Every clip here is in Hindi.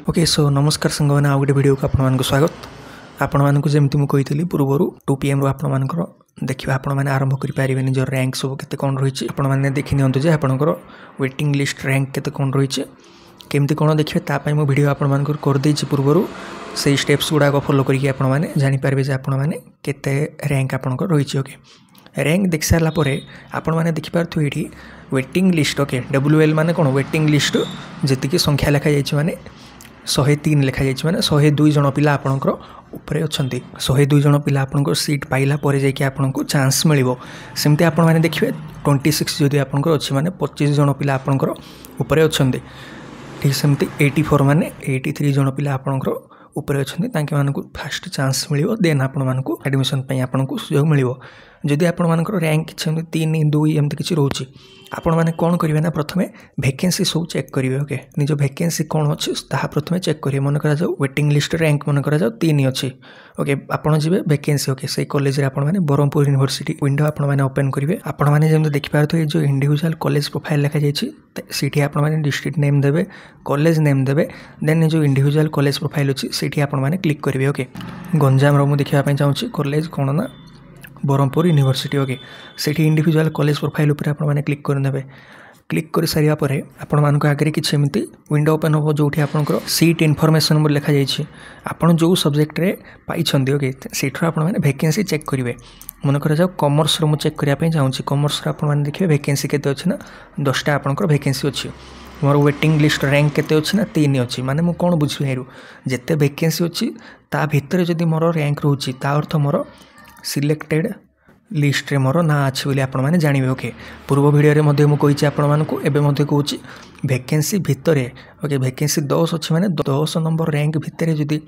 ओके सो नमस्कार सांग मैंने आउ गोटे वीडियो को आपण स्वागत आपण मानक जमी मुझे पूर्वर 2 PM रू आपण देखिए आपण मैंने आरंभ करें निज रैंक सब के कौन रही है देखी नि आपंकर वेटिंग लिस्ट रैंक के कौन रही केमती कौन देखिए तापाई मो वीडियो आपण करदे पूर्वर से स्टेप्स गुड़ाक फॉलो करके आपने जानीपारे आपण मैंने केते रैंक आपंकर रही ओके रैंक देख सारापर आपण मैंने देखिपे ये वेटिंग लिस्ट ओके WL माने कौन वेटिंग लिस्ट जी संख्या लिखा जाए 103 लिखा जाए मैंने 102 जन पिला आपणकर उपरे अच्छा 102 जन पिला आपंकर सीट पाइला जाकि आपको चांस मिल सेमती आपण मैंने देखिए 26 जदि आपंकर अच्छी माने 25 जन पिला आपंकर उपरे अच्छा ठीक सेमती 84 माने 83 जन पिला आपंकर उपरे अच्छा ताकि मानक फास्ट चांस मिल देन आपण एडमिशन आपको सुजोग मिल जदि आपण रैंक किसी 3 2 एमती किसी रोचे आपण मैंने कौन करेंगे ना प्रथम वैकेंसी सब चेक करेंगे ओके निज वैकेंसी कौन अच्छी ताहा प्रथम चेक करेंगे मन करा वेटिंग लिस्ट रैंक मन करा 3 अच्छी ओके आपड़ जी वैकेंसी ओके से कॉलेज रे आपण मैंने ब्रह्मपुर यूनिवर्सिटी विंडो आपण मैंने ओपन करेंगे आपण मैंने जमी देखिपारे जो इंडिविजुअल कॉलेज प्रोफाइल लिखा जाइए आपण मैंने डिस्ट्रिक्ट नेम देवे कॉलेज नेम देवे देन जो इंडिविजुअल कॉलेज प्रोफाइल अच्छी से आपण मैंने क्लिक करेंगे ओके गंजाम रो देखा चाहूँगी कॉलेज कौन ना ब्रह्मपुर यूनिवर्सिटी ओके से इंडिविजुअल कॉलेज प्रोफाइल उपर आपने क्लिक करदे क्लिक कर सारापर आपण मानक आगे किसी एमती विंडो ओपन हो जो आपंकर सीट इनफॉरमेशन लिखा जाइए आपड़ जो सब्जेक्ट रे पाइछंदी ओके सेठर आपण मैंने वैकेंसी चेक करेंगे मन कर कॉमर्स रो चेक करने चाहूँगी कॉमर्स आपने देखिए वैकेंसी केते अच्छी ना 10टा आपंकर वैकेंसी अच्छी मोर वेटिंग लिस्ट रैंक केते अच्छी ना 3 अच्छी माने मु कौन बुझे जिते वैकेंसी अच्छी ता भितर जदि मोर रैंक रोची ता अर्थ मोर सिलेक्टेड लिस्ट रे मोर ना अच्छी बोली आपण मैंने जानवे ओके पूर्व वीडियो मुझे मुझे आपण मानक एवं कहूँ वैकेंसी भितर ओके वैकेंसी 10 अच्छी माने 10 नंबर रैंक भितर जदि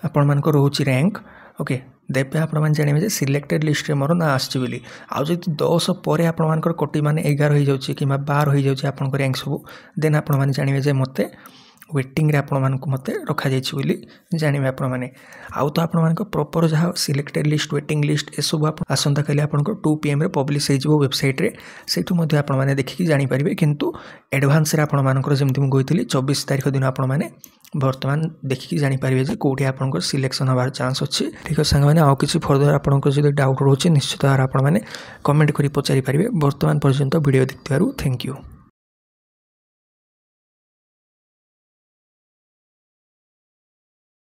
आपण मानक रोची रैंक ओके देवे आपण मैंने जानवे सिलेक्टेड लिस्ट रे मोर ना आसची बोली आउ जदि 10 पर आपण मानकर कोटी माने 11 हो जाउची कि 12 हो जाउची आपण रैंक सब देन आपण मैंने जानवे जे मते वेटिंग रे आपण मानक मते रखा जाइछि बोली जानवे आपण माने आउ तो आपण मानक प्रॉपर जहाँ selected list waiting list A सब आसंता काली आपण 2 PM रे पब्लिश हो वेबसाइट रे सेठु मध्ये आपण माने देखिकी जानि परिबे किंतु एडवांस रे आपण मानकर जेमति मु कहितली 24 तारिख दिन आपण माने वर्तमान देखिकी जानि परिबे जे कोठी आपनकर सिलेक्शन होबार चांस अछि ठीक है संग माने आउ किछि फर्दर आपनकर जदि डाउट रोचे निश्चित आपण माने कमेंट करी पचारि परिबे वर्तमान पर्यंत वीडियो देखिबारु थैंक यू।